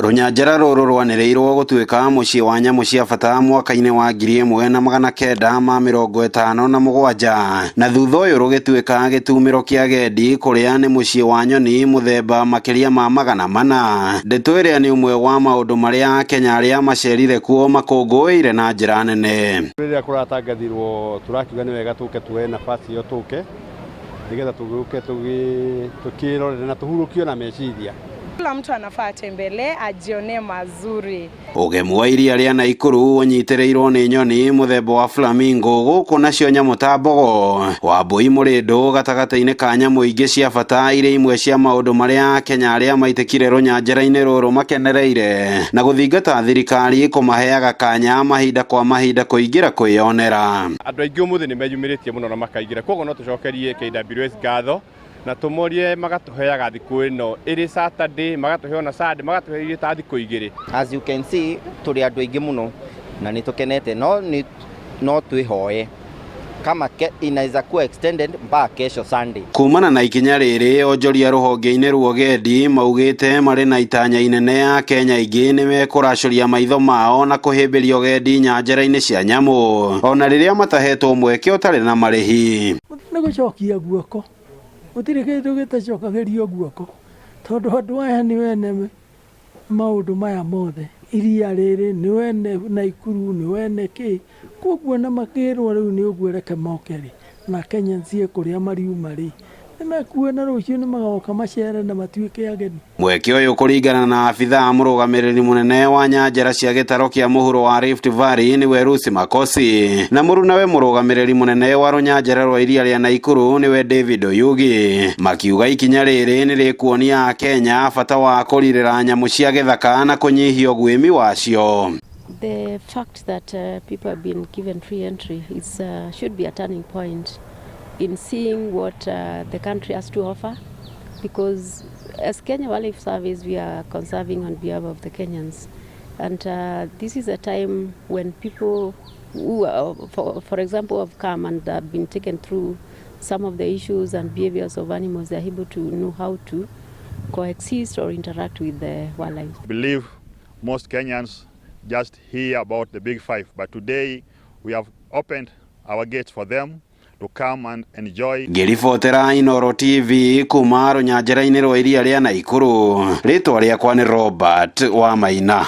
Runyanjara rũrũ rwanĩrĩirwo gũtuĩka mũciĩ wa nyamũ cia bata mwaka-inĩ wa 1957 na thutha ũyũ rũgĩtuĩka gĩtumĩro kĩa agendi kũrĩa nĩ mũciĩ wa nyoni mũthemba makĩria ma 400. Ndeto ĩrĩa nĩ ũmwe wa maũndũ marĩa Kenya arĩa macerire kuo makũngũĩire na njĩra nene. Rĩrĩa kũratangathirwo tũrakiuga nĩ wega tũke tuoe nafasi ĩyo tũke nĩgetha tũgĩũke tũkĩrorere na tũhurũkio na meciria. Kila mtu anafaa atembelee ajione mazuri. Ũgemu wa iria rĩa Naikuru ũnyitĩrĩirwo nĩ nyoni mũthemba wa flamingo gũkũ nacio nyamũ ta mbogo, wambũi mũrĩndũ gatagatĩ-inĩ ka nyamũ ingĩ cia bata irĩ imwe cia maũndũ marĩa Kenya arĩa maitĩkire rũnyanjara-inĩ rũrũ makenereire na gũthingata thirikari kũmaheaga kanya mahinda kwa mahinda kũingĩra kwĩyonera. Andũ aingĩ ũmũthĩ nĩ meyumĩrĩtie mũno na makaingĩra, koguo no tũcokerie KWS ngatho na tũmorie magatuheaga thikũ ĩno ĩrĩ Saturday, magatuhe ona Sunday, magatuhe irio ta thikũ igĩrĩ. As you can see, tũrĩ andũ aingĩ mũno na nĩ tũkenete, no twĩhoe kama inaweza kuwa extended mpaka kesho Sunday. Kumana na ikinya rĩrĩ, onjoria rũhonge-inĩ rwa ũgendi maugĩte marĩ na itanya inene ya Kenya ingĩ nĩ mekũracoria maitho mao na kũhĩmbĩria ũgendi nyanjara-inĩ cia nyamũ ona rĩrĩa matahetwo mweke ũtarĩ na marĩhi. Nĩ gũcokia guoko, gũtirĩ kĩndũ gĩtacokagĩrio guoko, tondũ andũ aya nĩ wene maũndũ maya mothe, iria rĩrĩ nĩ wene Naikuru, nĩ wene kĩ, koguo na makĩrwo rĩu nĩ ũguo reke moke rĩ na Kenya ciĩ kũrĩa mariuma rĩ nĩmekuona rũciũ nĩ magoka macere na matuĩke ageni. Mweke ũyũ kũringana na abithaa mũrũgamĩrĩri mũnene wa nyanjara cia gĩtaro kĩa mũhuro wa Rift Valley nĩwe Lucy Makosi, na mũrunawe mũrũgamĩrĩri mũnene wa rũnyanjara rwa iria rĩa Naikuru nĩwe David Oyugi, makiuga ikinya rĩrĩ nĩ rĩkuonia Kenya bata wa kũrirĩra nyamũ cia gĩthaka na kũnyihia ũguĩmi wacio. The fact that people have been given free entry should be a turning point in seeing what the country has to offer, because as Kenya Wildlife Service we are conserving on behalf of the Kenyans, and this is a time when people who for example have come and have been taken through some of the issues and behaviors of animals, they are able to know how to coexist or interact with the wildlife. I believe most Kenyans just hear about the big five, but today we have opened our gates for them to come and enjoy. Ngĩribotera Inooro TV kuma rũnyanjara-inĩ rwa iria rĩa Naikuru, rĩtwa rĩakwa nĩ Robert Wamaina.